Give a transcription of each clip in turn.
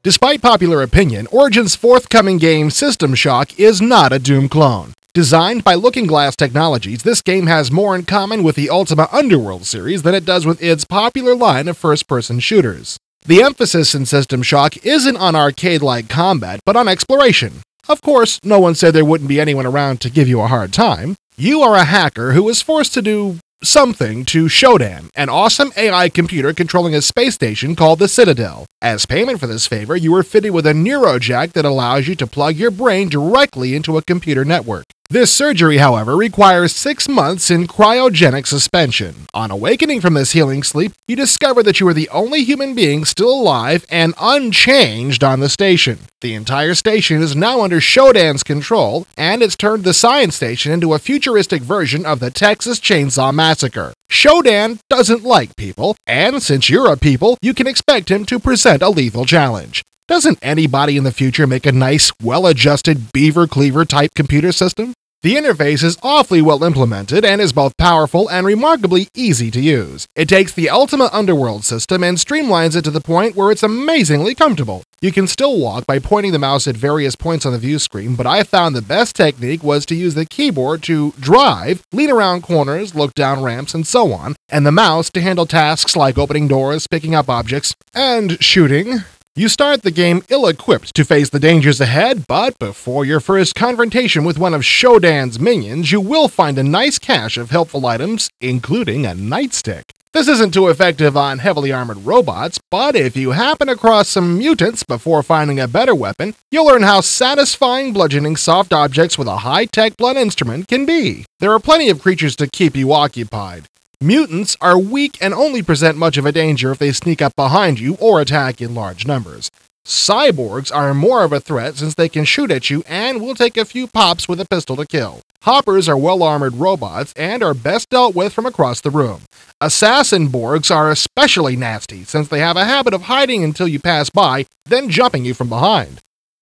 Despite popular opinion, Origin's forthcoming game System Shock is not a Doom clone. Designed by Looking Glass Technologies, this game has more in common with the Ultima Underworld series than it does with its popular line of first-person shooters. The emphasis in System Shock isn't on arcade-like combat, but on exploration. Of course, no one said there wouldn't be anyone around to give you a hard time. You are a hacker who is forced to do something to Shodan, an awesome AI computer controlling a space station called the Citadel. As payment for this favor, you are fitted with a neurojack that allows you to plug your brain directly into a computer network. This surgery, however, requires 6 months in cryogenic suspension. On awakening from this healing sleep, you discover that you are the only human being still alive and unchanged on the station. The entire station is now under Shodan's control, and it's turned the science station into a futuristic version of the Texas Chainsaw Massacre. Shodan doesn't like people, and since you're a people, you can expect him to present a lethal challenge. Doesn't anybody in the future make a nice, well-adjusted beaver cleaver type computer system? The interface is awfully well implemented and is both powerful and remarkably easy to use. It takes the Ultima Underworld system and streamlines it to the point where it's amazingly comfortable. You can still walk by pointing the mouse at various points on the view screen, but I found the best technique was to use the keyboard to drive, lean around corners, look down ramps, and so on, and the mouse to handle tasks like opening doors, picking up objects, and shooting. You start the game ill-equipped to face the dangers ahead, but before your first confrontation with one of Shodan's minions, you will find a nice cache of helpful items, including a nightstick. This isn't too effective on heavily armored robots, but if you happen across some mutants before finding a better weapon, you'll learn how satisfying bludgeoning soft objects with a high-tech blunt instrument can be. There are plenty of creatures to keep you occupied. Mutants are weak and only present much of a danger if they sneak up behind you or attack in large numbers. Cyborgs are more of a threat since they can shoot at you and will take a few pops with a pistol to kill. Hoppers are well-armored robots and are best dealt with from across the room. Assassin Borgs are especially nasty since they have a habit of hiding until you pass by, then jumping you from behind.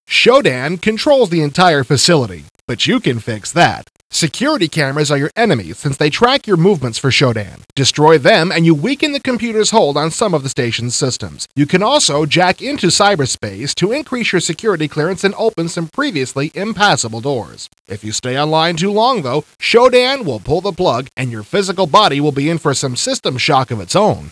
Shodan controls the entire facility, but you can fix that. Security cameras are your enemies since they track your movements for Shodan. Destroy them and you weaken the computer's hold on some of the station's systems. You can also jack into cyberspace to increase your security clearance and open some previously impassable doors. If you stay online too long though, Shodan will pull the plug and your physical body will be in for some system shock of its own.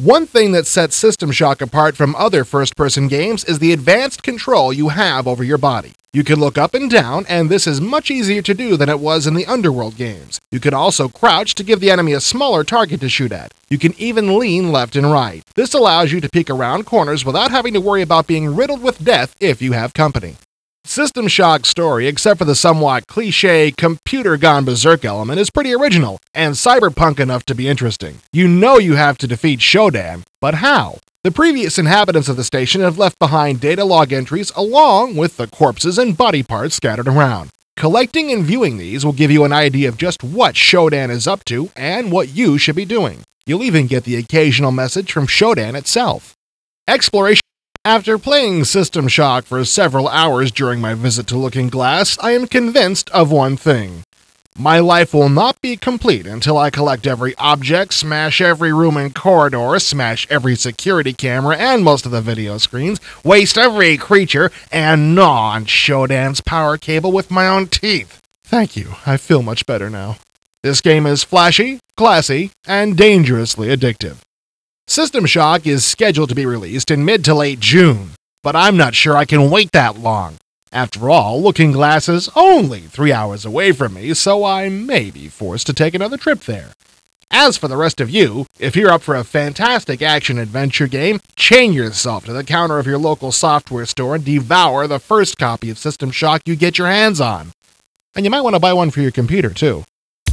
One thing that sets System Shock apart from other first-person games is the advanced control you have over your body. You can look up and down, and this is much easier to do than it was in the Underworld games. You can also crouch to give the enemy a smaller target to shoot at. You can even lean left and right. This allows you to peek around corners without having to worry about being riddled with death if you have company. System Shock's story, except for the somewhat cliché computer gone berserk element, is pretty original and cyberpunk enough to be interesting. You know you have to defeat Shodan, but how? The previous inhabitants of the station have left behind data log entries along with the corpses and body parts scattered around. Collecting and viewing these will give you an idea of just what Shodan is up to and what you should be doing. You'll even get the occasional message from Shodan itself. Exploration. After playing System Shock for several hours during my visit to Looking Glass, I am convinced of one thing. My life will not be complete until I collect every object, smash every room and corridor, smash every security camera and most of the video screens, waste every creature, and gnaw on Shodan's power cable with my own teeth. Thank you, I feel much better now. This game is flashy, classy, and dangerously addictive. System Shock is scheduled to be released in mid to late June, but I'm not sure I can wait that long. After all, Looking Glass is only 3 hours away from me, so I may be forced to take another trip there. As for the rest of you, if you're up for a fantastic action-adventure game, chain yourself to the counter of your local software store and devour the first copy of System Shock you get your hands on. And you might want to buy one for your computer, too.